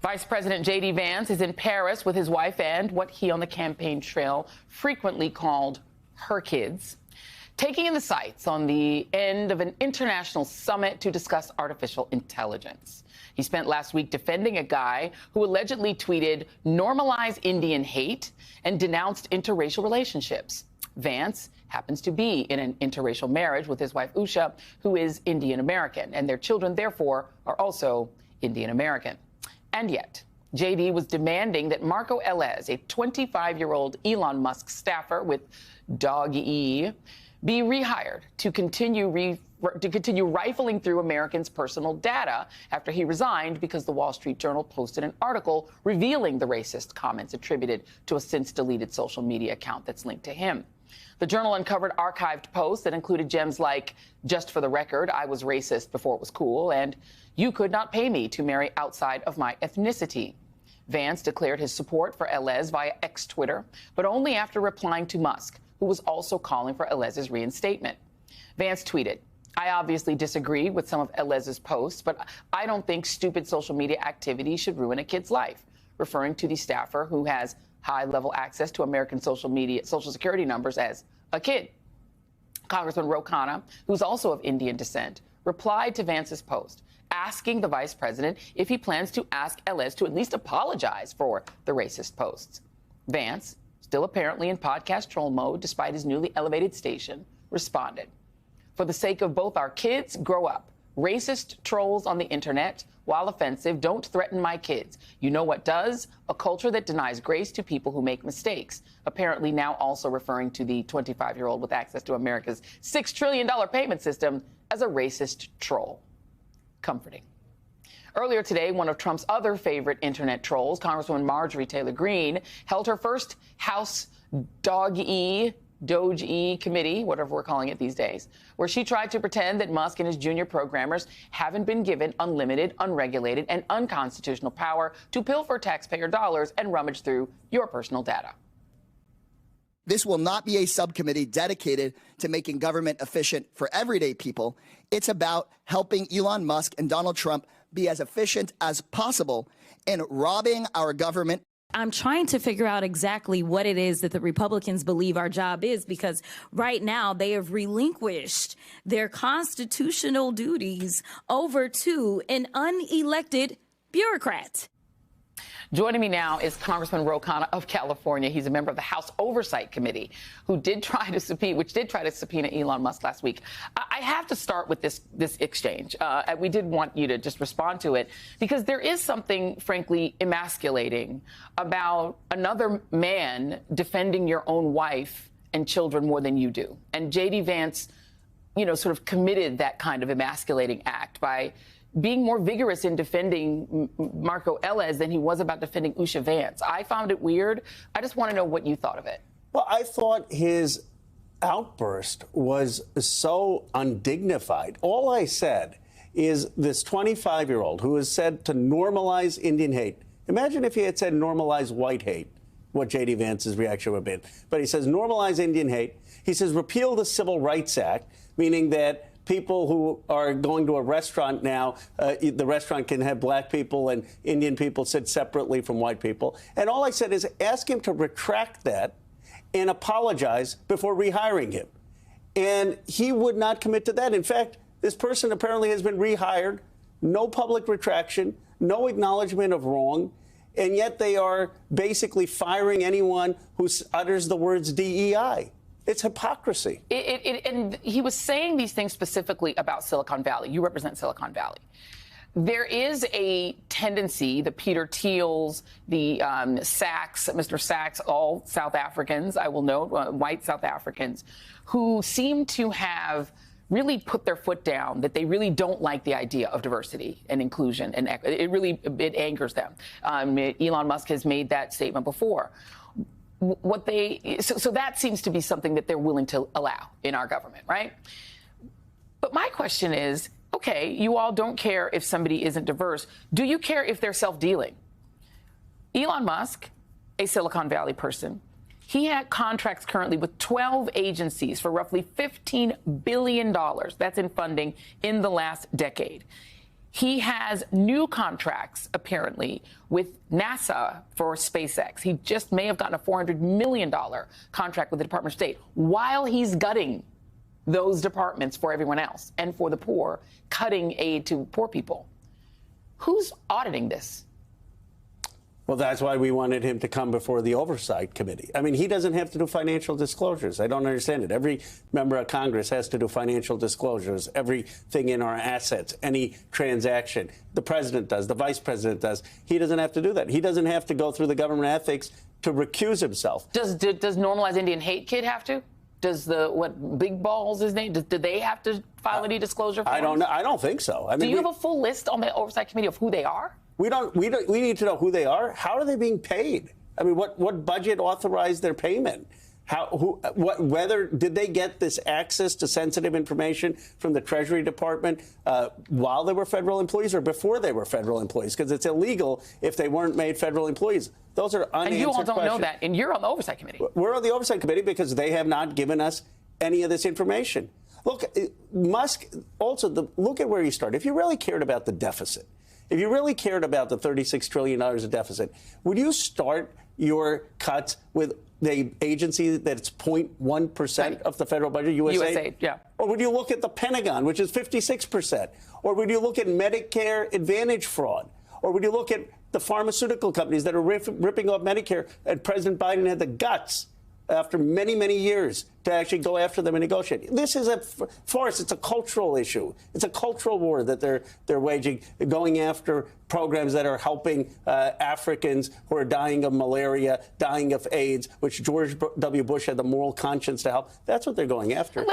Vice President J.D. Vance is in Paris with his wife and what he on the campaign trail frequently called her kids, taking in the sights on the end of an international summit to discuss artificial intelligence. He spent last week defending a guy who allegedly tweeted, "Normalize Indian hate," and denounced interracial relationships. Vance happens to be in an interracial marriage with his wife, Usha, who is Indian American, and their children, therefore, are also Indian American. And yet, J.D. was demanding that Marco Elez, a 25-year-old Elon Musk staffer with Dog-E, be rehired to continue rifling through Americans' personal data after he resigned because the Wall Street Journal posted an article revealing the racist comments attributed to a since-deleted social media account that's linked to him. The Journal uncovered archived posts that included gems like, "Just for the record, I was racist before it was cool," and "You could not pay me to marry outside of my ethnicity." Vance declared his support for Elez via X Twitter, but only after replying to Musk, who was also calling for Elez's reinstatement. Vance tweeted, "I obviously disagree with some of Elez's posts, but I don't think stupid social media activity should ruin a kid's life," referring to the staffer who has high-level access to American social security numbers as a kid. Congressman Ro Khanna, who's also of Indian descent, replied to Vance's post, asking the vice president if he plans to ask Elez to at least apologize for the racist posts. Vance, still apparently in podcast troll mode despite his newly elevated station, responded, "For the sake of both our kids, grow up. Racist trolls on the internet, while offensive, don't threaten my kids. You know what does? A culture that denies grace to people who make mistakes." Apparently now also referring to the 25-year-old with access to America's $6 trillion payment system as a racist troll. Comforting. Earlier today, one of Trump's other favorite internet trolls, Congresswoman Marjorie Taylor Greene, held her first House Doge committee, whatever we're calling it these days, where she tried to pretend that Musk and his junior programmers haven't been given unlimited, unregulated, and unconstitutional power to pilfer taxpayer dollars and rummage through your personal data. This will not be a subcommittee dedicated to making government efficient for everyday people. It's about helping Elon Musk and Donald Trump be as efficient as possible in robbing our government. I'm trying to figure out exactly what it is that the Republicans believe our job is, because right now they have relinquished their constitutional duties over to an unelected bureaucrat. Joining me now is Congressman Ro Khanna of California. He's a member of the House Oversight Committee, which did try to subpoena Elon Musk last week. I have to start with this exchange. We did want you to just respond to it, because there is something, frankly, emasculating about another man defending your own wife and children more than you do. And J.D. Vance, sort of committed that kind of emasculating act by being more vigorous in defending Marco Elez than he was about defending Usha Vance. I found it weird. I just want to know what you thought of it. Well, I thought his outburst was so undignified. All I said is this 25-year-old who has said to normalize Indian hate. Imagine if he had said normalize white hate, what J.D. Vance's reaction would have been. But he says normalize Indian hate. He says repeal the Civil Rights Act, meaning that people who are going to a restaurant now, the restaurant can have black people and Indian people sit separately from white people. And all I said is ask him to retract that and apologize before rehiring him. And he would not commit to that. In fact, this person apparently has been rehired, no public retraction, no acknowledgement of wrong, and yet they are basically firing anyone who utters the words DEI. It's hypocrisy. And he was saying these things specifically about Silicon Valley. You represent Silicon Valley. There is a tendency, the Peter Thiels, the Sachs, Mr. Sachs, all South Africans, I will note, white South Africans, who seem to have really put their foot down, that they really don't like the idea of diversity and inclusion and equity. It angers them. Elon Musk has made that statement before. So that seems to be something that they're willing to allow in our government, right? But my question is, okay, you all don't care if somebody isn't diverse. Do you care if they're self-dealing? Elon Musk, a Silicon Valley person, he had contracts currently with 12 agencies for roughly $15 billion. That's in funding in the last decade. He has new contracts, apparently, with NASA for SpaceX. He just may have gotten a $400 million contract with the Department of State while he's gutting those departments for everyone else and for the poor, cutting aid to poor people. Who's auditing this? Well, that's why we wanted him to come before the Oversight Committee. I mean, he doesn't have to do financial disclosures. I don't understand it. Every member of Congress has to do financial disclosures, everything in our assets, any transaction. The president does, the vice president does. He doesn't have to do that. He doesn't have to go through the government ethics to recuse himself. Does Normalize Indian Hate Kid have to? Does Big Balls, his name, do they have to file any disclosure forms? I don't know. I don't think so. I mean, do you have a full list on the Oversight Committee of who they are? We need to know who they are. How are they being paid? I mean, what budget authorized their payment? Whether did they get this access to sensitive information from the Treasury Department while they were federal employees or before they were federal employees? Because it's illegal if they weren't made federal employees. Those are unanswered questions. And you all don't know that, and you're on the Oversight Committee. We're on the Oversight Committee because they have not given us any of this information. Look, Musk, also, look at where he started. If you really cared about the deficit, if you really cared about the $36 trillion of deficit, would you start your cuts with the agency that's 0.1% of the federal budget, USAID? Yeah. Or would you look at the Pentagon, which is 56%? Or would you look at Medicare Advantage fraud? Or would you look at the pharmaceutical companies that are ripping off Medicare? And President Biden had the guts after many, many years to actually go after them and negotiate. This is a farce. It's a cultural issue. It's a cultural war that they're waging, going after programs that are helping Africans who are dying of malaria, dying of AIDS, which George W. Bush had the moral conscience to help. That's what they're going after.